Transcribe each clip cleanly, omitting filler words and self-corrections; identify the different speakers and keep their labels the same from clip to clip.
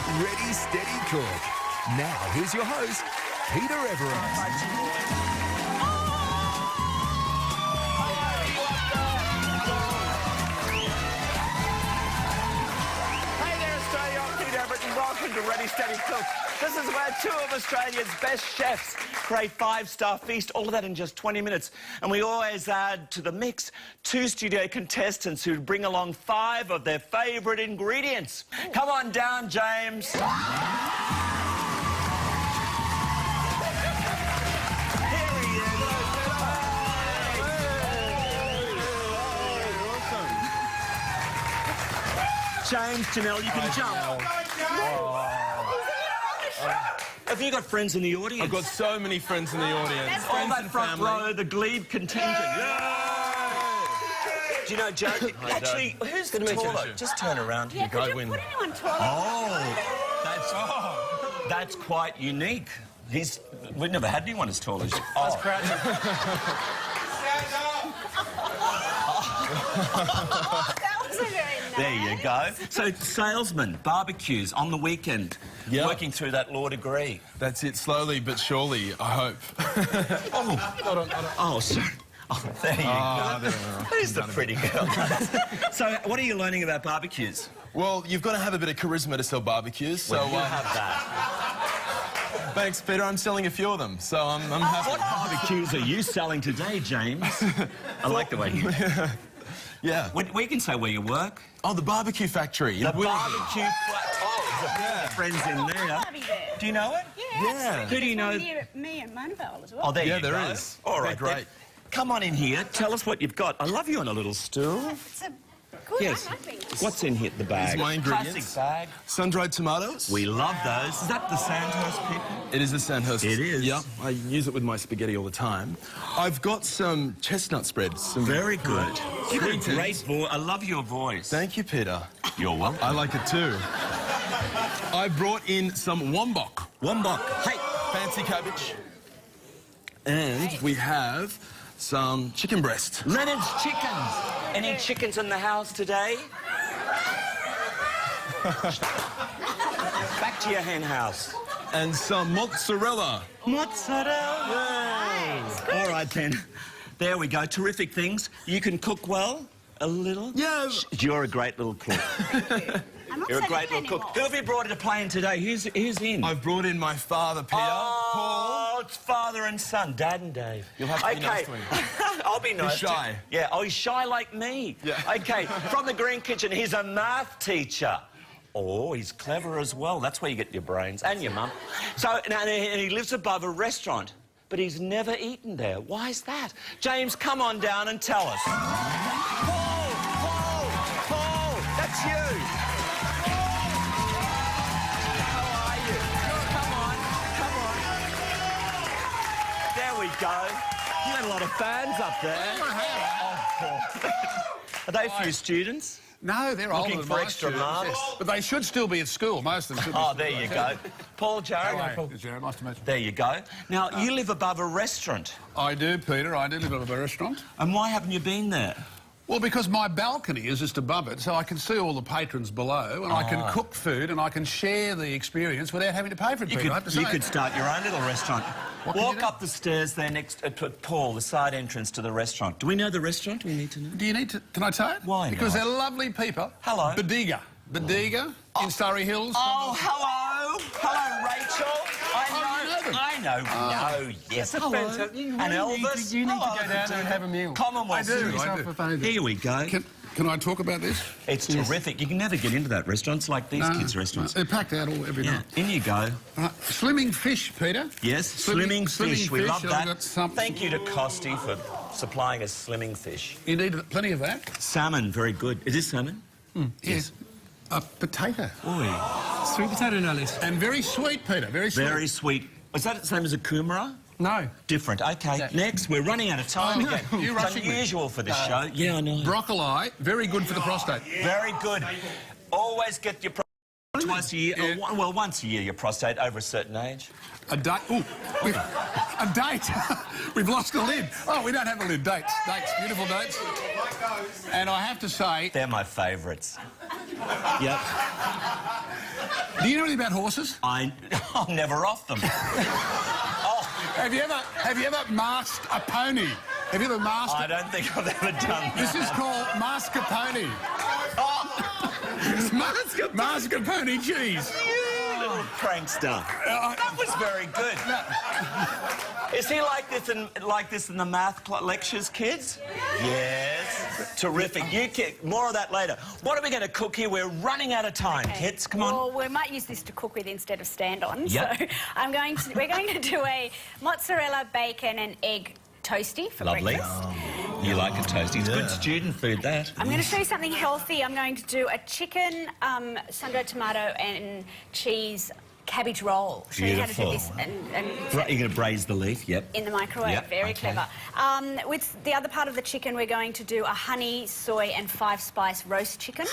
Speaker 1: Ready, steady, cook. Now, here's your host, Peter Everett.
Speaker 2: Welcome to Ready, Steady, Cook. This is where two of Australia's best chefs create five-star feast, all of that in just 20 minutes. And we always add to the mix two studio contestants who bring along 5 of their favourite ingredients. Come on down, James. Here he is. James, Janelle, you can jump. Have you got friends in the audience?
Speaker 3: I've got so many friends in the audience.
Speaker 2: All that front row, the glebe contingent. Yeah. Do you know, Joe? Actually, who's the taller? Just turn around here.
Speaker 4: Could you put anyone taller?
Speaker 2: Oh, that's quite unique. We've never had anyone as tall as you.
Speaker 3: That's crouching.
Speaker 4: That wasn't very nice.
Speaker 2: There you go. So, salesman, barbecues on the weekend, working through that law degree.
Speaker 3: That's it, slowly but surely, I hope.
Speaker 2: Oh, sorry. Oh, there you go. Who's the pretty girl? So, what are you learning about barbecues?
Speaker 3: Well, you've got to have a bit of charisma to sell barbecues, so...
Speaker 2: Well, you have that.
Speaker 3: Thanks, Peter. I'm selling a few of them, so I'm happy.
Speaker 2: What barbecues are you selling today, James? I like the way you...
Speaker 3: Yeah.
Speaker 2: We can say where you work.
Speaker 3: Oh, the barbecue factory.
Speaker 2: The barbecue... Oh, friends in there. Do you know it?
Speaker 4: Yeah.
Speaker 2: Who do you know?
Speaker 4: Near me and Monavale as well.
Speaker 2: Oh, there you go.
Speaker 3: Yeah, there is.
Speaker 2: All right,
Speaker 3: great.
Speaker 2: Come on in here. Tell us what you've got. I love you on a little stool.
Speaker 4: It's a good.
Speaker 2: Yes.
Speaker 4: I like things.
Speaker 2: What's in here? The bag.
Speaker 3: These are my ingredients.
Speaker 2: Classic bag.
Speaker 3: Sun-dried tomatoes.
Speaker 2: We love those. Is that the Sandhurst people?
Speaker 3: It is the Sandhurst.
Speaker 2: It is.
Speaker 3: Yeah, I use it with my spaghetti all the time. I've got some chestnut spreads.
Speaker 2: Very good. You've got a
Speaker 3: Greetings.
Speaker 2: great voice. I love your voice.
Speaker 3: Thank you, Peter.
Speaker 2: You're welcome.
Speaker 3: I like it too. I brought in some wombok.
Speaker 2: Wombok. Hey.
Speaker 3: Fancy cabbage. And we have some chicken breast.
Speaker 2: Leonard's chickens. Any chickens in the house today? Back to your hen house.
Speaker 3: And some mozzarella.
Speaker 2: Mozzarella. All right, then. There we go. Terrific things. You can cook well? A little?
Speaker 3: Yeah.
Speaker 2: You're a great little cook.
Speaker 4: I'm not
Speaker 2: You're a
Speaker 4: saying
Speaker 2: great little
Speaker 4: anymore.
Speaker 2: cook. Who have you brought to play in today? Who's in?
Speaker 3: I've brought in my father, Peter.
Speaker 2: Oh, it's father and son, Dad and Dave.
Speaker 3: You'll have to be nice to him.
Speaker 2: I'll be nice.
Speaker 3: He's shy.
Speaker 2: Yeah, oh, he's shy like me.
Speaker 3: Yeah.
Speaker 2: Okay, from the Green Kitchen, he's a math teacher. Oh, he's clever as well. That's where you get your brains. And your mum. So, and he lives above a restaurant, but he's never eaten there. Why is that? James, come on down and tell us. Paul, that's you. How are you? Come on. There we go. You had a lot of fans up there.
Speaker 5: I have.
Speaker 2: Oh, Paul. Are they for your students?
Speaker 5: No, they're older
Speaker 2: Looking
Speaker 5: than
Speaker 2: for
Speaker 5: my
Speaker 2: extra
Speaker 5: students,
Speaker 2: marks?
Speaker 5: yes. But they should still be at school. Most of them should be.
Speaker 2: Oh, there you go. Paul, Jared.
Speaker 5: Hello, Jared. Nice to meet you.
Speaker 2: There you go. Now, you live above a restaurant.
Speaker 5: I do, Peter. I do live at a restaurant.
Speaker 2: And why haven't you been there?
Speaker 5: Well, because my balcony is just above it, so I can see all the patrons below, and I can cook food, and I can share the experience without having to pay for it, Peter, I have to say.
Speaker 2: You could start your own little restaurant.
Speaker 5: What can you
Speaker 2: Walk
Speaker 5: do?
Speaker 2: up the stairs there next to Paul, the side entrance to the restaurant. Do we know the restaurant? We need to know.
Speaker 5: Do you need to... Can I say it?
Speaker 2: Why
Speaker 5: Because
Speaker 2: not?
Speaker 5: they're lovely people.
Speaker 2: Hello.
Speaker 5: Bediga in Surrey Hills.
Speaker 2: Oh, hello. Hello, Rachel. I know. Oh, yes.
Speaker 5: Hello.
Speaker 2: And Elvis.
Speaker 6: You need to go down there and have a meal.
Speaker 2: Commonwealth.
Speaker 5: I do.
Speaker 2: Here we go.
Speaker 5: Can I talk about this?
Speaker 2: It's terrific. You can never get into that restaurant. It's like these kids' restaurants.
Speaker 5: They're packed out every
Speaker 2: Yeah,
Speaker 5: night.
Speaker 2: in you go.
Speaker 5: Slimming fish, Peter.
Speaker 2: Yes, slimming fish. We love
Speaker 5: I've
Speaker 2: that.
Speaker 5: got some-
Speaker 2: Thank you to Costi for supplying us slimming fish.
Speaker 5: You need plenty of that.
Speaker 2: Salmon, very good. Is this salmon?
Speaker 5: Yes. A potato.
Speaker 2: Oi.
Speaker 6: Sweet potato, no less.
Speaker 5: And very sweet, Peter. Very sweet.
Speaker 2: Very sweet. Is that the same as a kumara?
Speaker 6: No.
Speaker 2: Different. Okay,
Speaker 6: Yeah.
Speaker 2: Next. We're running out of time
Speaker 5: Oh, no.
Speaker 2: again.
Speaker 5: You're
Speaker 2: It's
Speaker 5: rushing me.
Speaker 2: unusual for this show. Yeah, I know.
Speaker 5: Broccoli, very good for the prostate.
Speaker 2: Very good. Always get your twice a year.
Speaker 5: Yeah.
Speaker 2: Well, once a year, your prostate over a certain age.
Speaker 5: A date. Ooh, a date. We've lost a lid. Oh, we don't have a lid. Dates. Dates. Beautiful dates. And I have to say...
Speaker 2: They're my favourites. Yep.
Speaker 5: Do you know anything about horses?
Speaker 2: I'm never off them.
Speaker 5: Have you ever masked a pony? Have you ever masked?
Speaker 2: I don't think I've ever done that.
Speaker 5: This is called mask a pony. Mask a pony cheese.
Speaker 2: You little prankster. That was very good. Is he like this in the math lectures, kids? Yes. Terrific. You kick more of that later. What are we going to cook here? We're running out of time, kids. Come on.
Speaker 4: Well, we might use this to cook with instead of stand on.
Speaker 2: Yep.
Speaker 4: So we're going to do a mozzarella, bacon and egg toasty for
Speaker 2: Lovely.
Speaker 4: breakfast.
Speaker 2: You like a toasty. It's good student food, that.
Speaker 4: I'm going to show you something healthy. I'm going to do a chicken, sun-dried tomato and cheese cabbage roll. Show you how to do this.
Speaker 2: You're going to braise the leaf, yep.
Speaker 4: In the microwave.
Speaker 2: Yep,
Speaker 4: Very
Speaker 2: okay.
Speaker 4: clever. With the other part of the chicken, we're going to do a honey, soy and 5-spice roast chicken.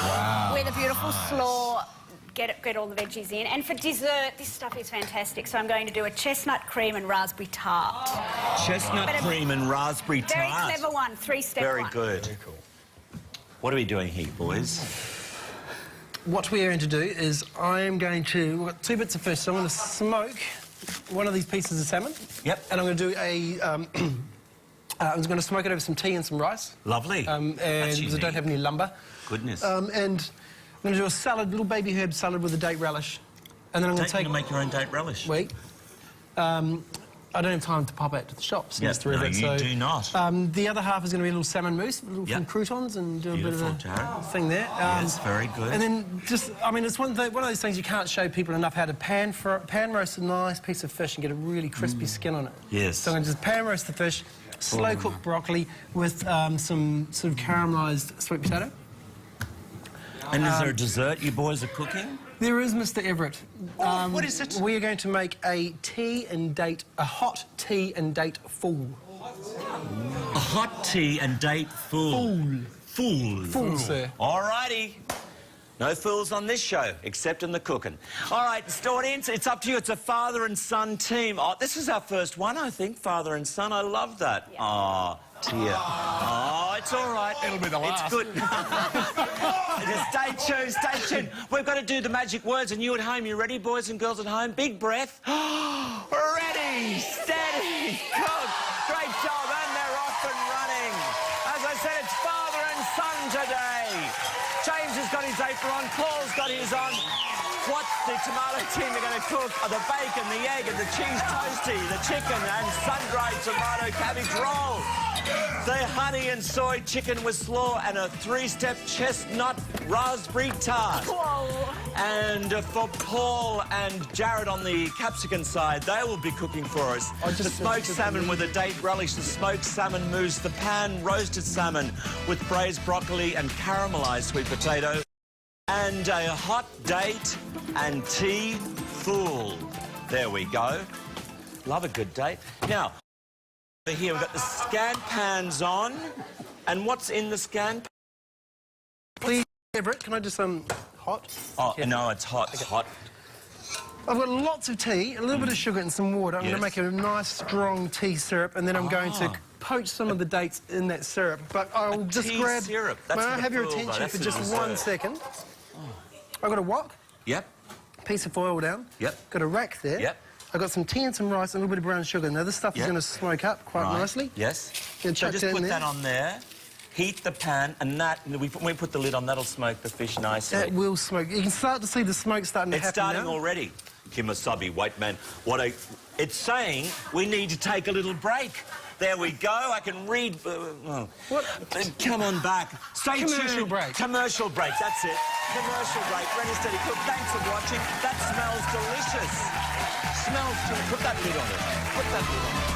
Speaker 3: Wow.
Speaker 4: With a beautiful slaw. Get all the veggies in. And for dessert, this stuff is fantastic. So I'm going to do a chestnut cream and raspberry tart.
Speaker 2: Chestnut cream and raspberry tart.
Speaker 4: Very clever one, 3-step
Speaker 2: Very
Speaker 4: one.
Speaker 2: good. Very cool. What are we doing here, boys?
Speaker 6: What we're going to do is we've got 2 bits of fish, so I'm going to smoke one of these pieces of salmon.
Speaker 2: Yep.
Speaker 6: And I'm going to do I'm just going to smoke it over some tea and some rice.
Speaker 2: Lovely.
Speaker 6: And
Speaker 2: That's
Speaker 6: because I don't have any lumber.
Speaker 2: Goodness.
Speaker 6: And I'm going to do a salad, little baby herb salad with a date relish. And then I'm going to
Speaker 2: make your own date relish.
Speaker 6: Wait. I don't have time to pop out to the shops.
Speaker 2: Yes,
Speaker 6: Mr.
Speaker 2: no,
Speaker 6: Everett,
Speaker 2: you
Speaker 6: so,
Speaker 2: do not.
Speaker 6: The other half is going to be a little salmon mousse, some croutons, and do
Speaker 2: Beautiful,
Speaker 6: a bit of a
Speaker 2: Jared.
Speaker 6: thing there.
Speaker 2: Yes, very good.
Speaker 6: And then it's one of those things you can't show people enough how to pan roast a nice piece of fish and get a really crispy skin on it.
Speaker 2: Yes.
Speaker 6: So I'm going to just pan roast the fish, slow cook broccoli with some sort of caramelised sweet potato.
Speaker 2: And is there a dessert you boys are cooking?
Speaker 6: There is, Mr. Everett.
Speaker 2: What is it?
Speaker 6: We are going to make a hot tea and date fool.
Speaker 2: A hot tea and date fool. Fool.
Speaker 6: Fool, sir.
Speaker 2: All righty. No fools on this show, except in the cooking. All right, audience, it's up to you. It's a father and son team. Oh, this is our first one, I think, father and son. I love that.
Speaker 4: Yeah.
Speaker 2: Oh, dear. Oh, it's all right.
Speaker 5: It'll be the last.
Speaker 2: It's good. Just stay tuned. We've got to do the magic words, and you at home, you ready, boys and girls at home? Big breath. Ready, steady, cook. Great job, and they're off and running. As I said, it's father and son today. James has got his apron on, Paul's got his on. What's the tomato team are going to cook? The bacon, the egg and the cheese toasty, the chicken and sun-dried tomato cabbage roll. The honey and soy chicken with slaw and a 3-step chestnut raspberry tart.
Speaker 4: Whoa.
Speaker 2: And for Paul and Jared on the capsicum side, they will be cooking for us. The smoked salmon with a date relish, the smoked salmon mousse, the pan roasted salmon with braised broccoli and caramelised sweet potato, and a hot date and tea fool. There we go. Love a good date. Now, over here we've got the scan pans on. And what's in the scan pan?
Speaker 6: Please, Everett, can I just hot?
Speaker 2: Oh, no, it's hot. It's hot.
Speaker 6: I've got lots of tea, a little bit of sugar and some water. I'm going to make a nice, strong tea syrup, and then I'm going to poach some of the dates in that syrup. But I'll just
Speaker 2: tea
Speaker 6: grab...
Speaker 2: syrup.
Speaker 6: May
Speaker 2: That's
Speaker 6: I
Speaker 2: for
Speaker 6: have your
Speaker 2: the fool, though.
Speaker 6: attention
Speaker 2: That's
Speaker 6: for
Speaker 2: the
Speaker 6: just
Speaker 2: dessert.
Speaker 6: 1 second? I've got a wok,
Speaker 2: Yep.
Speaker 6: piece of foil down.
Speaker 2: Yep.
Speaker 6: Got a rack there.
Speaker 2: Yep.
Speaker 6: I've got some tea and some rice and a little bit of brown sugar. Now, this stuff is going to smoke up quite nicely.
Speaker 2: Yes.
Speaker 6: Gonna
Speaker 2: So
Speaker 6: chuck
Speaker 2: just
Speaker 6: that in
Speaker 2: put
Speaker 6: there.
Speaker 2: that on there. Heat the pan, and when we put the lid on, that'll smoke the fish nicely.
Speaker 6: That will smoke. You can start to see the smoke starting to
Speaker 2: It's
Speaker 6: happen
Speaker 2: starting
Speaker 6: now.
Speaker 2: already. Kimasabi, white man. It's saying we need to take a little break. There we go. I can read.
Speaker 6: What?
Speaker 2: Come on back. Stay
Speaker 6: Commercial
Speaker 2: tuned.
Speaker 6: break.
Speaker 2: Commercial break. That's it. Commercial break. Ready, steady, cook. Thanks for watching. That smells delicious. Put that lid on it. Put that lid on it.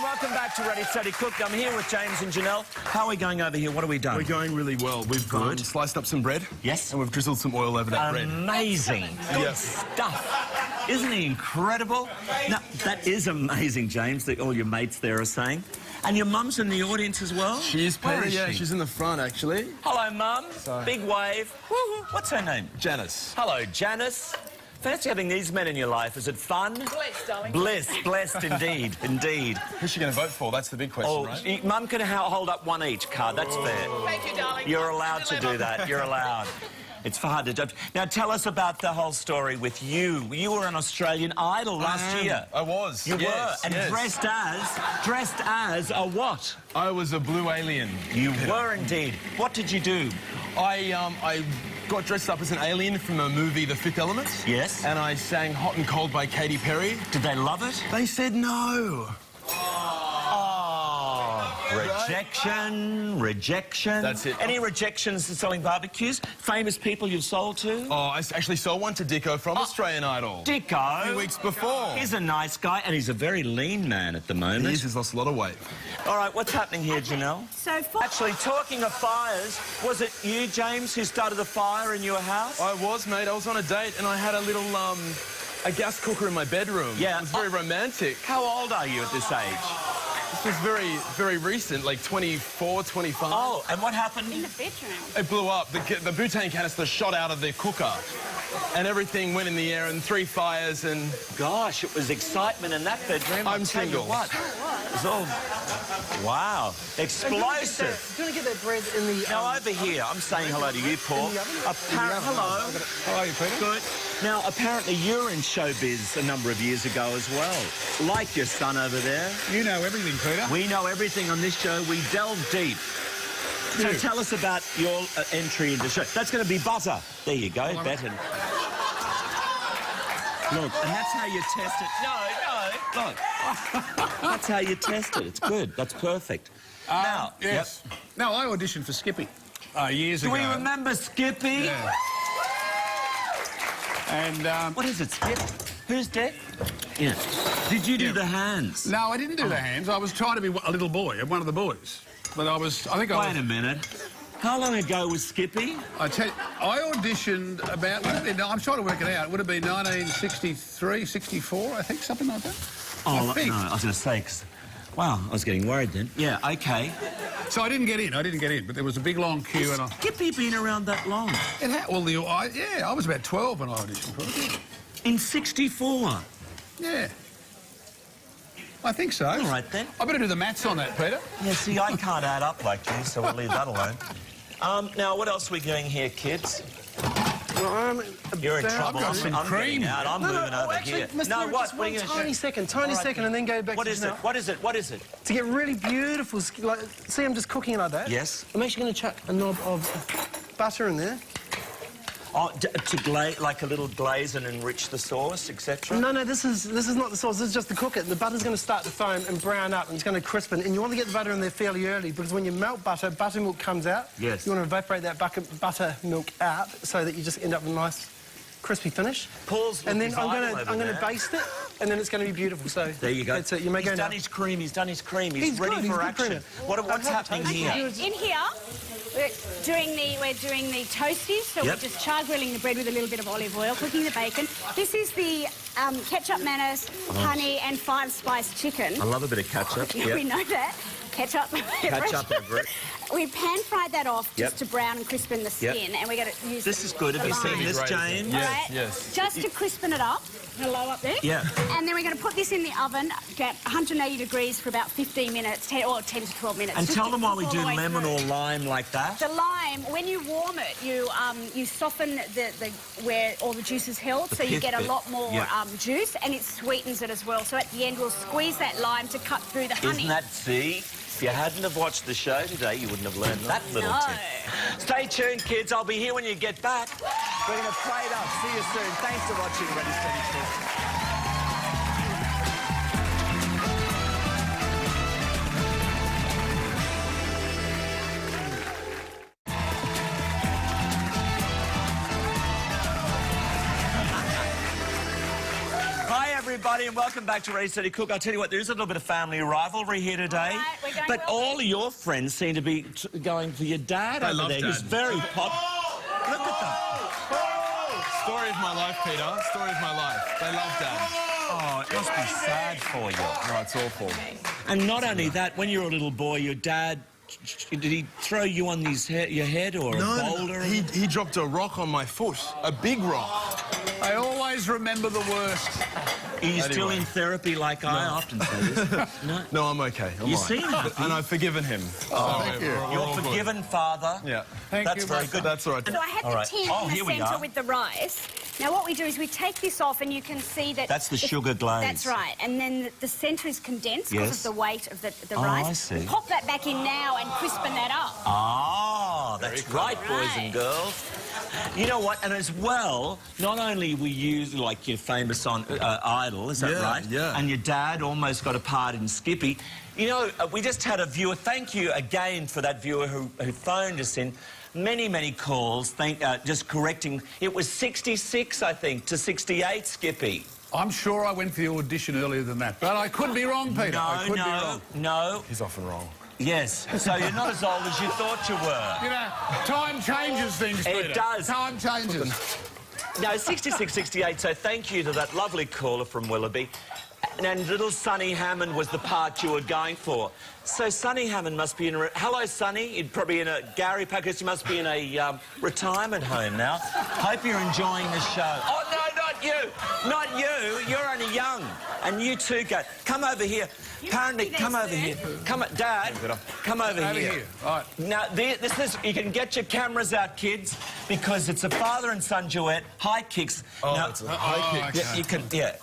Speaker 2: Welcome back to Ready, Steady, Cook. I'm here with James and Janelle. How are we going over here? What have we done?
Speaker 3: We're going really well. We've sliced up some bread.
Speaker 2: Yes.
Speaker 3: And we've drizzled some oil over that bread.
Speaker 2: Amazing. Good stuff. Isn't he incredible? Now, that is amazing, James, that all your mates there are saying. And your mum's in the audience as well?
Speaker 3: She is,
Speaker 2: Where
Speaker 3: Peter.
Speaker 2: is
Speaker 3: Yeah,
Speaker 2: she?
Speaker 3: she's in the front, actually.
Speaker 2: Hello, Mum. Big wave. Woo-hoo. What's her name?
Speaker 3: Janice.
Speaker 2: Hello, Janice. fancy having these men in your life. Is it fun?
Speaker 4: Bliss, darling.
Speaker 2: Bliss, blessed indeed, indeed.
Speaker 3: Who's she going to vote for? That's the big question, right?
Speaker 2: Mum can hold up one each card. That's fair.
Speaker 4: Thank you, darling.
Speaker 2: You're allowed to do that. You're allowed. It's hard to judge. Now, tell us about the whole story with you. You were an Australian Idol last year.
Speaker 3: I was.
Speaker 2: You were, and dressed as a what?
Speaker 3: I was a blue alien.
Speaker 2: You were indeed. What did you do?
Speaker 3: I got dressed up as an alien from the movie The Fifth Element.
Speaker 2: Yes.
Speaker 3: And I sang Hot and Cold by Katy Perry.
Speaker 2: Did they love it?
Speaker 3: They said no.
Speaker 2: Rejection, rejection.
Speaker 3: That's it.
Speaker 2: Any rejections to selling barbecues? Famous people you've sold to?
Speaker 3: Oh, I actually sold one to Dicko from Australian Idol.
Speaker 2: Dicko?
Speaker 3: A few weeks before.
Speaker 2: He's a nice guy, and he's a very lean man at the moment.
Speaker 3: He's lost a lot of weight.
Speaker 2: All right, what's happening here, Janelle?
Speaker 4: So
Speaker 2: Actually, talking of fires, was it you, James, who started the fire in your house?
Speaker 3: I was, mate. I was on a date and I had a little, a gas cooker in my bedroom.
Speaker 2: Yeah.
Speaker 3: It was very romantic.
Speaker 2: How old are you at this age?
Speaker 3: This was very, very recent, like 24, 25.
Speaker 2: Oh, and what happened?
Speaker 4: in the bedroom.
Speaker 3: It blew up. The butane canister shot out of the cooker and everything went in the air and 3 fires and...
Speaker 2: Gosh, it was excitement in that bedroom.
Speaker 3: I'm
Speaker 2: I'll tell
Speaker 3: single.
Speaker 2: you what. It was all... Wow. Explosive.
Speaker 6: Do you want to get that bread in the...
Speaker 2: Now, over here, I'm saying hello to you, Paul. Hello.
Speaker 6: How are you, Peter?
Speaker 2: Good. Now, apparently you're in showbiz a number of years ago as well. Like your son over there.
Speaker 5: You know everything, Peter.
Speaker 2: We know everything on this show. We delve deep. So tell us about your entry into the show. That's going to be butter. There you go, better. Look, and that's how you test it. No, look. That's how you test it. It's good. That's perfect. Now,
Speaker 5: yes. No, I auditioned for Skippy years
Speaker 2: do
Speaker 5: ago.
Speaker 2: we remember Skippy?
Speaker 5: Yeah. And
Speaker 2: What is it, Skip? Who's Dick? Yeah. Did you do the hands?
Speaker 5: no, I didn't do the hands. I was trying to be a little boy, one of the boys. But I think I was...
Speaker 2: Wait a minute. How long ago was Skippy?
Speaker 5: I tell you, I auditioned about... I'm trying to work it out. It would have been 1963, 64, I think, something like that.
Speaker 2: Oh,
Speaker 5: I think.
Speaker 2: no, I was going to say, 'cause... Wow, I was getting worried then. Yeah, OK.
Speaker 5: So I didn't get in, but there was a big, long queue and I...
Speaker 2: Skippy been around that long?
Speaker 5: I was about 12 when I auditioned for it.
Speaker 2: In 64?
Speaker 5: Yeah. I think so.
Speaker 2: All right, then.
Speaker 5: I better do the maths on that, Peter.
Speaker 2: Yeah, see, I can't add up like you, so we'll leave that alone. Now, what else are we doing here, kids?
Speaker 6: Well,
Speaker 2: You're in trouble.
Speaker 5: I've got some cream.
Speaker 2: Out. I'm moving over
Speaker 6: actually,
Speaker 2: here.
Speaker 6: Mr.
Speaker 2: No,
Speaker 6: Everett,
Speaker 2: what?
Speaker 6: just
Speaker 2: What are
Speaker 6: one
Speaker 2: you going to
Speaker 6: tiny second, and then go back
Speaker 2: What
Speaker 6: to
Speaker 2: is it?
Speaker 6: Janelle.
Speaker 2: What is it? What is it?
Speaker 6: To get really beautiful, like, see, I'm just cooking it like that.
Speaker 2: Yes.
Speaker 6: I'm actually going to chuck a knob of butter in there.
Speaker 2: Oh, to glaze, like a little glaze and enrich the sauce, etc.
Speaker 6: No, this is not the sauce. This is just to cook it. The butter's going to start to foam and brown up, and it's going to crispen. And you want to get the butter in there fairly early because when you melt butter, buttermilk comes out.
Speaker 2: Yes.
Speaker 6: You want to evaporate that buttermilk out so that you just end up with a nice, crispy finish.
Speaker 2: Paul's
Speaker 6: and then
Speaker 2: looking
Speaker 6: I'm going to
Speaker 2: there.
Speaker 6: baste it, and then it's going to be beautiful. So
Speaker 2: There you go.
Speaker 6: That's it. You may
Speaker 2: He's
Speaker 6: go
Speaker 2: done
Speaker 6: now.
Speaker 2: his cream. He's done his cream. He's
Speaker 6: He's
Speaker 2: ready
Speaker 6: good, he's
Speaker 2: for
Speaker 6: good
Speaker 2: action.
Speaker 6: creamer.
Speaker 2: What's happening here?
Speaker 4: Okay, in here, we're doing the toasties, so
Speaker 2: Yep.
Speaker 4: we're just char grilling the bread with a little bit of olive oil, cooking the bacon. This is the ketchup mayonnaise, honey and 5-spice chicken.
Speaker 2: I love a bit of ketchup.
Speaker 4: We know that. Ketchup.
Speaker 2: Ketchup over it.
Speaker 4: We pan-fried that off just
Speaker 2: Yep.
Speaker 4: to brown and crispen the skin, and we're going to use
Speaker 2: This is good. Have you seen this, James?
Speaker 4: All right?
Speaker 3: yes.
Speaker 4: Just to crispen it up. Hello up there.
Speaker 2: Yeah.
Speaker 4: And then we're going to put this in the oven at 180 degrees for about 15 minutes, 10 to 12 minutes.
Speaker 2: And
Speaker 4: just
Speaker 2: tell
Speaker 4: to
Speaker 2: them why
Speaker 4: cook
Speaker 2: we
Speaker 4: all
Speaker 2: do
Speaker 4: the way
Speaker 2: lemon
Speaker 4: through.
Speaker 2: or lime like that.
Speaker 4: The lime, when you warm it, you soften the where all the juice is held, so you
Speaker 2: pith
Speaker 4: get a
Speaker 2: bit.
Speaker 4: lot more
Speaker 2: Yeah.
Speaker 4: juice, and it sweetens it as well. So at the end, we'll squeeze that lime to cut through the honey.
Speaker 2: Isn't that, see? If you hadn't have watched the show today, you wouldn't have learned that little
Speaker 4: No.
Speaker 2: tip. Stay tuned, kids. I'll be here when you get back. We're going to play it up. See you soon. Thanks for watching Ready, Steady, Cook. Hi, everybody, and welcome back to Ready, Steady, Cook. I'll tell you what, there is a little bit of family rivalry here today.
Speaker 4: All right, we're going
Speaker 2: but
Speaker 4: well.
Speaker 2: all of your friends seem to be going for your dad over
Speaker 3: love
Speaker 2: there.
Speaker 3: Dad.
Speaker 2: He's very pop. Look at them.
Speaker 3: Story of my life, Peter. Story of my life. They love Dad.
Speaker 2: Oh, it must be sad for you.
Speaker 3: No, it's awful.
Speaker 2: And not only that, when you were a little boy, your dad, did he throw you on your head or a boulder?
Speaker 3: He dropped a rock on my foot. A big rock.
Speaker 5: I always remember the worst.
Speaker 2: Are you still in therapy like I often say this? No.
Speaker 3: No, I'm okay. I'm
Speaker 2: You
Speaker 3: all right.
Speaker 2: seem happy.
Speaker 3: And I've forgiven him.
Speaker 5: Thank you.
Speaker 2: You're forgiven, Father.
Speaker 3: Yeah.
Speaker 5: Thank
Speaker 2: That's
Speaker 5: you,
Speaker 2: very
Speaker 5: my
Speaker 2: good.
Speaker 3: That's all right.
Speaker 4: So I had
Speaker 2: All
Speaker 4: the
Speaker 2: right.
Speaker 4: tin
Speaker 2: Oh,
Speaker 4: in
Speaker 2: here
Speaker 4: the
Speaker 2: we
Speaker 4: centre
Speaker 2: are.
Speaker 4: with the rice. Now what we do is we take this off and you can see that...
Speaker 2: That's the sugar glaze.
Speaker 4: That's right. And then the centre is condensed because
Speaker 2: Yes.
Speaker 4: of the weight of the
Speaker 2: Oh,
Speaker 4: rice.
Speaker 2: I see.
Speaker 4: We pop that back in now and crispen that up.
Speaker 2: Ah, that's right, boys and
Speaker 4: Right.
Speaker 2: girls. You know what? And as well, not only we use like your famous on Idol, is that
Speaker 3: Yeah,
Speaker 2: right?
Speaker 3: yeah.
Speaker 2: And your dad almost got a part in Skippy. You know, we just had a viewer. Thank you again for that viewer who phoned us in. Many calls. Just correcting. It was 66, I think, to 68, Skippy.
Speaker 5: I'm sure I went for the audition earlier than that, but I could be wrong, Peter. I could be wrong.
Speaker 2: No.
Speaker 3: He's often wrong.
Speaker 2: Yes. So you're not as old as you thought you were.
Speaker 5: You know, time changes things, Peter.
Speaker 2: It does.
Speaker 5: Time changes.
Speaker 2: No, 66, 68, so thank you to that lovely caller from Willoughby. And little Sonny Hammond was the part you were going for. So Sonny Hammond must be in a... Hello, Sonny. You're probably in a... Gary Packers, you must be in a retirement home now. Hope you're enjoying the show. Oh, no, not you. Not you. You're only young. And you too, go. Come over here. Apparently, come over here. Dad, come over here.
Speaker 5: Right.
Speaker 2: Now, this is... You can get your cameras out, kids, because it's a father and son duet, high kicks.
Speaker 3: Oh,
Speaker 2: now,
Speaker 3: it's a high kick.
Speaker 2: yeah, you can... Yeah,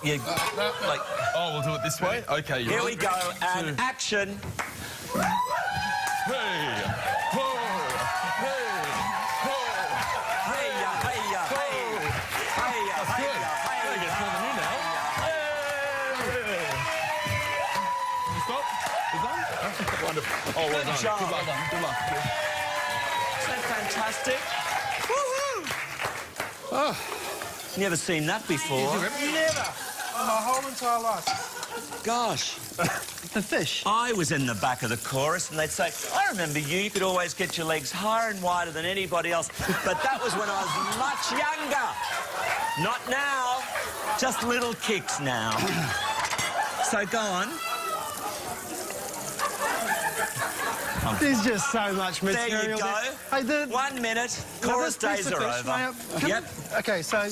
Speaker 2: like...
Speaker 3: Oh, we'll do it this way? OK, you're
Speaker 2: Here we go, and action.
Speaker 3: Hey! Ho! Hey! Ho!
Speaker 2: Hey-ya, hey-ya, hey. Hey-ya, hey-ya,
Speaker 3: Hey, get further in now. Hey! Stop. Is that? Wonderful. Oh, well
Speaker 2: Good
Speaker 3: done.
Speaker 2: job.
Speaker 3: Good luck. Good luck.
Speaker 2: Isn't that fantastic? Woohoo! Oh. Never seen that before.
Speaker 6: Never. In my whole entire life.
Speaker 2: Gosh.
Speaker 6: The fish.
Speaker 2: I was in the back of the chorus and they'd say, I remember you could always get your legs higher and wider than anybody else. But that was when I was much younger. Not now. Just little kicks now. So go on.
Speaker 6: There's just so much material.
Speaker 2: There you go.
Speaker 6: Hey,
Speaker 2: 1 minute.
Speaker 6: now
Speaker 2: Chorus
Speaker 6: this piece
Speaker 2: days
Speaker 6: of
Speaker 2: are
Speaker 6: fish,
Speaker 2: over. Yep.
Speaker 6: Okay, so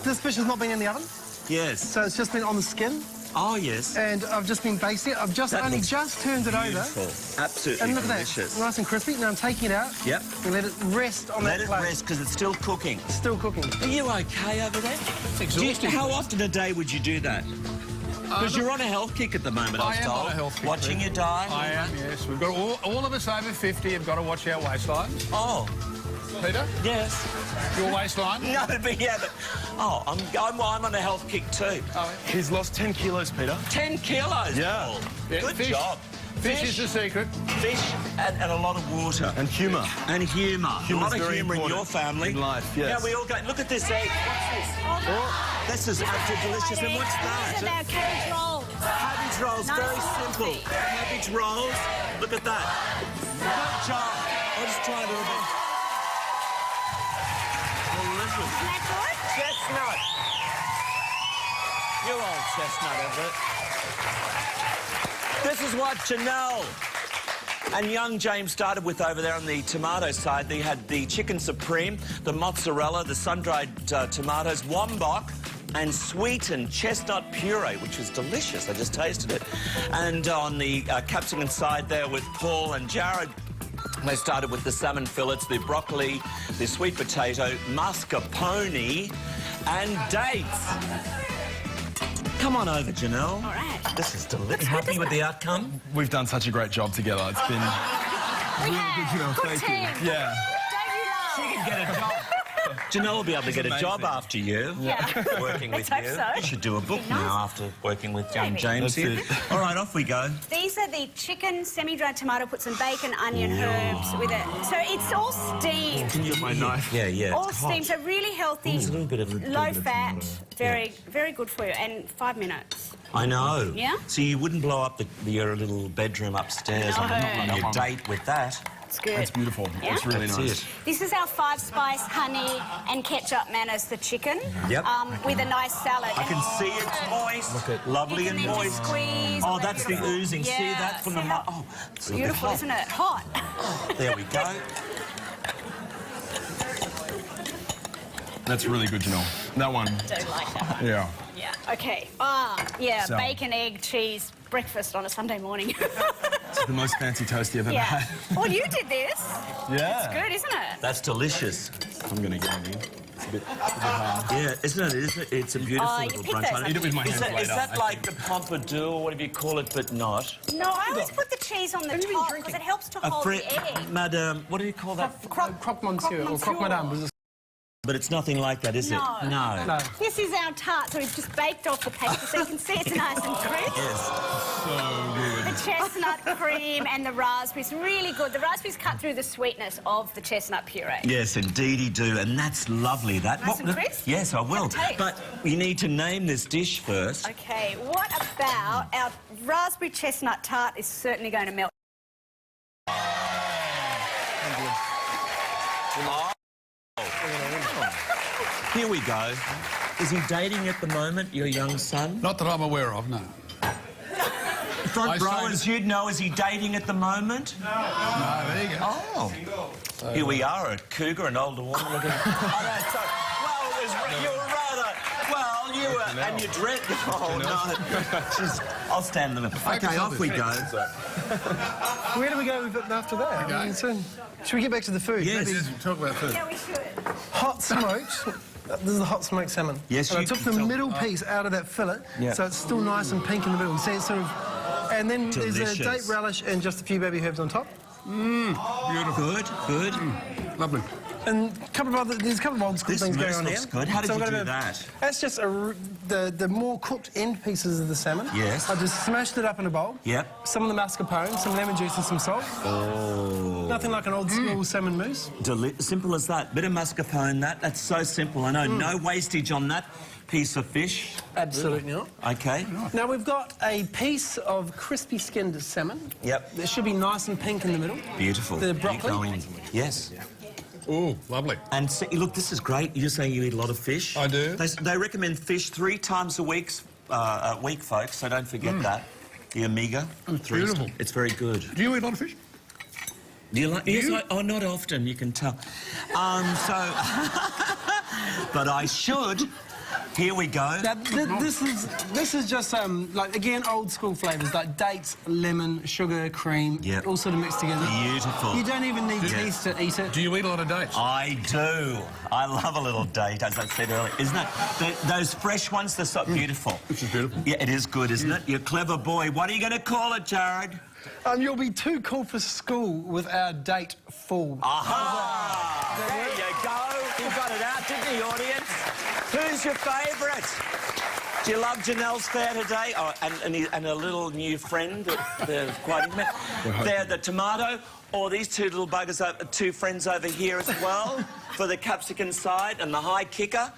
Speaker 6: this fish has not been in the oven,
Speaker 2: Yes.
Speaker 6: so it's just been on the skin,
Speaker 2: Oh, yes.
Speaker 6: and I've just been basting it. I've just
Speaker 2: That
Speaker 6: only
Speaker 2: looks
Speaker 6: just turned it over.
Speaker 2: Beautiful. Absolutely
Speaker 6: And look at
Speaker 2: delicious.
Speaker 6: that, nice and crispy. Now I'm taking it out.
Speaker 2: Yep.
Speaker 6: And let it rest on
Speaker 2: Let
Speaker 6: that
Speaker 2: it
Speaker 6: plate.
Speaker 2: rest because it's still cooking.
Speaker 6: Still cooking.
Speaker 2: Are you okay over there?
Speaker 5: It's exhausting.
Speaker 2: How often a day would you do that? Because you're on a health kick at the moment, I was
Speaker 5: I am
Speaker 2: told.
Speaker 5: on a health kick,
Speaker 2: Watching
Speaker 5: Pete.
Speaker 2: your diet.
Speaker 5: I am, yes. We've got all of us over 50 have got to watch our waistline.
Speaker 2: Oh,
Speaker 5: Peter,
Speaker 2: yes.
Speaker 5: your waistline?
Speaker 2: No, but yeah, but... Oh, I'm on a health kick too.
Speaker 3: He's lost 10 kilos, Peter.
Speaker 2: 10 kilos,
Speaker 3: Yeah.
Speaker 2: Paul.
Speaker 5: Yeah,
Speaker 2: Good
Speaker 5: fish.
Speaker 2: job.
Speaker 5: Fish is the secret.
Speaker 2: Fish and a lot of water.
Speaker 3: And humour.
Speaker 2: And humour. A
Speaker 3: Humour's
Speaker 2: lot of
Speaker 3: very
Speaker 2: humour in your
Speaker 3: important
Speaker 2: family.
Speaker 3: in life, yes.
Speaker 2: Yeah, we all go, look at this egg. What's this? Oh, this is absolutely delicious. And what's
Speaker 4: These are
Speaker 2: that?
Speaker 4: our cabbage rolls.
Speaker 2: Cabbage rolls,
Speaker 4: Nice
Speaker 2: very
Speaker 4: and
Speaker 2: simple.
Speaker 4: salty.
Speaker 2: Cabbage rolls. Look at that. Good job. I'll just try a little bit. Delicious.
Speaker 4: Isn't that good?
Speaker 2: Chestnut. You old chestnut, Everett. This is what Janelle and young James started with over there on the tomato side. They had the chicken supreme, the mozzarella, the sun-dried tomatoes, wombok, and sweetened chestnut puree, which was delicious. I just tasted it. And on the capsicum side there with Paul and Jared, they started with the salmon fillets, the broccoli, the sweet potato, mascarpone, and dates. Come on over, Janelle.
Speaker 4: All right.
Speaker 2: This is delicious. Happy with the outcome?
Speaker 3: We've done such a great job together. It's been...
Speaker 4: We have good team.
Speaker 3: Yeah.
Speaker 4: Don't you love?
Speaker 2: She can get a job. Janelle will be able to get a job after you.
Speaker 4: Yeah.
Speaker 2: Working with
Speaker 4: Let's
Speaker 2: you.
Speaker 4: hope so.
Speaker 2: You should do a book now after working with young
Speaker 4: Maybe.
Speaker 2: James here. All right, off we go.
Speaker 4: These are the chicken semi-dried tomato, put some bacon, onion, herbs with it. So it's all steamed.
Speaker 2: Can you get my knife? Yeah, yeah.
Speaker 4: All
Speaker 2: it's hot.
Speaker 4: steamed, so really healthy,
Speaker 2: There's a little bit of
Speaker 4: low fat, very good for you, and 5 minutes.
Speaker 2: I know.
Speaker 4: Yeah?
Speaker 2: So you wouldn't blow up your little bedroom upstairs
Speaker 4: No.
Speaker 2: on your date with that.
Speaker 4: It's good.
Speaker 3: It's beautiful.
Speaker 4: Yeah?
Speaker 3: It's really
Speaker 2: That's
Speaker 3: nice.
Speaker 2: it.
Speaker 4: This is our 5-spice honey and ketchup manners, the chicken.
Speaker 2: Yep.
Speaker 4: With a nice salad.
Speaker 2: I can see it's moist. Lovely
Speaker 4: You
Speaker 2: and
Speaker 4: can then
Speaker 2: moist.
Speaker 4: just squeeze.
Speaker 2: Oh,
Speaker 4: all that
Speaker 2: that's the
Speaker 4: beautiful-
Speaker 2: oozing. See
Speaker 4: Yeah,
Speaker 2: that from the...
Speaker 4: see how
Speaker 2: Oh, it's a little bit
Speaker 4: beautiful,
Speaker 2: hot.
Speaker 4: isn't it? Hot.
Speaker 2: There we go.
Speaker 3: That's really good, Janelle. That one.
Speaker 4: I do like that one.
Speaker 3: Yeah.
Speaker 4: Yeah. Okay. Yeah.
Speaker 3: So-
Speaker 4: Bacon, egg, cheese, breakfast on a Sunday morning.
Speaker 3: It's the most fancy toasty I've ever
Speaker 4: yeah.
Speaker 3: had.
Speaker 4: Well, you did this.
Speaker 3: Yeah.
Speaker 4: It's good, isn't it?
Speaker 2: That's delicious.
Speaker 3: I'm going to get it in. It's a bit hard.
Speaker 2: Yeah, isn't it? It's a beautiful
Speaker 4: Oh, you
Speaker 2: little
Speaker 4: picked
Speaker 2: brunch.
Speaker 4: those
Speaker 2: I
Speaker 4: up.
Speaker 3: Eat it with my hands
Speaker 2: Is
Speaker 3: later.
Speaker 2: that like the pompadour, or whatever you call it, but not?
Speaker 4: No, I always put the cheese on the
Speaker 6: you been
Speaker 4: top
Speaker 6: drinking?
Speaker 4: because it helps to
Speaker 2: A
Speaker 4: hold
Speaker 2: fri-
Speaker 4: the egg.
Speaker 2: Madame, what do you call that?
Speaker 6: Croque monsieur or croque madame.
Speaker 2: But it's nothing like that, is it?
Speaker 4: No.
Speaker 2: No.
Speaker 6: No.
Speaker 4: This is our tart, so we've just baked off the paper so you can see it's nice and crisp.
Speaker 2: Yes.
Speaker 3: So good.
Speaker 4: The chestnut cream and the raspberries, really good. The raspberries cut through the sweetness of the chestnut puree.
Speaker 2: Yes, indeedy do, and that's lovely. That.
Speaker 4: Nice and crisp?
Speaker 2: Yes, I will.
Speaker 4: Have a taste.
Speaker 2: But you need to name this dish first.
Speaker 4: Okay, what about our raspberry chestnut tart is certainly going to melt.
Speaker 2: Here we go. Is he dating at the moment, your young son?
Speaker 5: Not that I'm aware of, no.
Speaker 2: Front
Speaker 5: I
Speaker 2: rowers,
Speaker 5: say-
Speaker 2: you'd know, is he dating at the moment?
Speaker 5: No, there you go.
Speaker 2: Oh. Here we are, a cougar, an older woman. Look at oh, that's so... Well, it was, you were rather... Well, you were... And you dread... Oh, no. Jeez. I'll stand them. Okay, off we go.
Speaker 6: Where do we go with it after that?
Speaker 5: Okay.
Speaker 6: I mean, so, should we get back to the food?
Speaker 2: Yes.
Speaker 6: Maybe
Speaker 5: Talk about food.
Speaker 4: Yeah, we should.
Speaker 6: hot smoked. This is the hot smoked salmon.
Speaker 2: Yes,
Speaker 6: and I
Speaker 2: you
Speaker 6: took
Speaker 2: can
Speaker 6: the
Speaker 2: tell.
Speaker 6: middle piece out of that fillet,
Speaker 2: Yeah.
Speaker 6: so it's still nice and pink in the middle. See, it's sort of... And then there's a
Speaker 2: Delicious.
Speaker 6: date relish and just a few baby herbs on top.
Speaker 2: Beautiful. Good, good.
Speaker 5: Lovely.
Speaker 6: And there's a couple of old school
Speaker 2: This
Speaker 6: things going
Speaker 2: mousse
Speaker 6: on
Speaker 2: looks
Speaker 6: here.
Speaker 2: good. How did
Speaker 6: So
Speaker 2: you
Speaker 6: I've got
Speaker 2: do
Speaker 6: a bit of-
Speaker 2: that?
Speaker 6: That's just the more cooked end pieces of the salmon.
Speaker 2: Yes.
Speaker 6: I just smashed it up in a bowl.
Speaker 2: Yep.
Speaker 6: Some of the mascarpone, some lemon juice and some salt.
Speaker 2: Oh.
Speaker 6: Nothing like an old school salmon mousse.
Speaker 2: Simple as that. Bit of mascarpone, that's so simple. I know, no wastage on that piece of fish.
Speaker 6: Absolutely not.
Speaker 2: Okay.
Speaker 6: Now we've got a piece of crispy skinned salmon.
Speaker 2: Yep.
Speaker 6: It should be nice and pink in the middle.
Speaker 2: Beautiful.
Speaker 6: The
Speaker 2: Keep
Speaker 6: broccoli.
Speaker 2: going. Yes.
Speaker 5: Oh, lovely.
Speaker 2: And see, look, this is great. You're saying you eat a lot of fish.
Speaker 5: I do.
Speaker 2: They recommend fish 3 times a week, folks, so don't forget that. The omega.
Speaker 5: It's beautiful.
Speaker 2: It's very good.
Speaker 5: Do you eat a lot of fish?
Speaker 2: Do you like...
Speaker 5: You?
Speaker 2: Yes, oh, not often, you can tell. But I should. Here we go.
Speaker 6: Now, this is just like again old school flavours like dates, lemon, sugar, cream,
Speaker 2: Yep.
Speaker 6: all sort of mixed together.
Speaker 2: Beautiful.
Speaker 6: You don't even need teeth to eat it.
Speaker 5: Do you eat a lot of dates?
Speaker 2: I do. I love a little date, as I said earlier. Isn't it? Those fresh ones, they're so beautiful.
Speaker 5: Which is beautiful.
Speaker 2: Yeah, it is good, isn't it? You're a clever boy. What are you going to call it, Jared?
Speaker 6: You'll be too cool for school with our date full.
Speaker 2: Aha! There you go. You got it out, didn't you, audience? Who's your favourite? Do you love Janelle's fair today? Oh, and a little new friend that they're quite intimate. They're the tomato, or these two little buggers, two friends over here as well, for the capsicum side and the high kicker.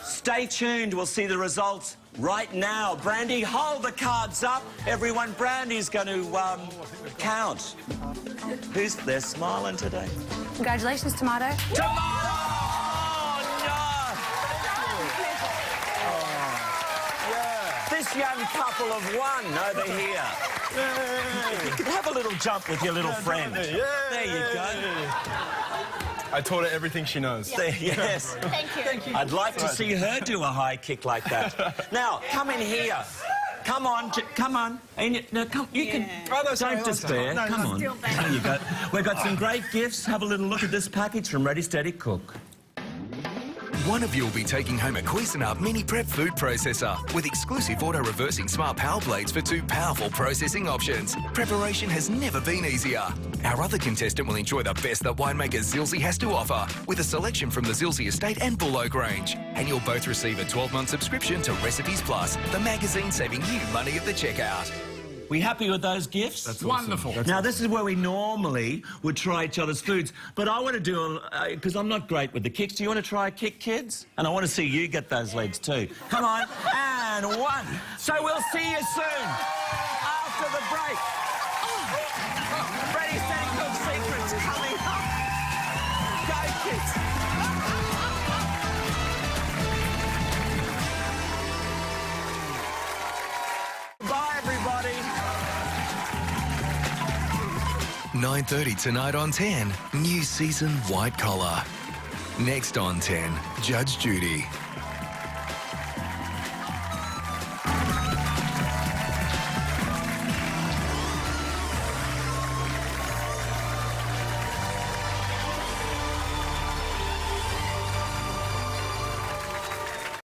Speaker 2: Stay tuned, we'll see the results right now. Brandy, hold the cards up. Everyone, Brandy's going to count. They're smiling today?
Speaker 7: Congratulations, Tomato.
Speaker 2: Tomato! This young couple of one over here. You could have a little jump with your little friend. There you go.
Speaker 3: I taught her everything she knows.
Speaker 2: Yes.
Speaker 4: Thank you.
Speaker 2: I'd like to see her do a high kick like that. Now, come in here. Come on, come on. No, come, you can.
Speaker 6: Oh, no, sorry,
Speaker 2: Don't despair.
Speaker 6: no,
Speaker 2: Come on.
Speaker 4: Still back.
Speaker 2: There you go. We've got some great gifts. Have a little look at this package from Ready, Steady, Cook.
Speaker 1: One of you will be taking home a Cuisinart mini prep food processor with exclusive auto-reversing smart power blades for 2 powerful processing options. Preparation has never been easier. Our other contestant will enjoy the best that winemaker Zilsey has to offer with a selection from the Zilsey Estate and Bull Oak range. And you'll both receive a 12-month subscription to Recipes Plus, the magazine saving you money at the checkout.
Speaker 2: We happy with those gifts?
Speaker 5: That's wonderful.
Speaker 2: Now, this is where we normally would try each other's foods, but I want to do, because I'm not great with the kicks. Do you want to try a kick, kids? And I want to see you get those legs too. Come on, and 1. So we'll see you soon, after the break. Ready, Steady, Cook secrets coming up. Go, kids. Bye, everybody.
Speaker 1: 9:30 tonight on 10. New season White Collar. Next on 10, Judge Judy.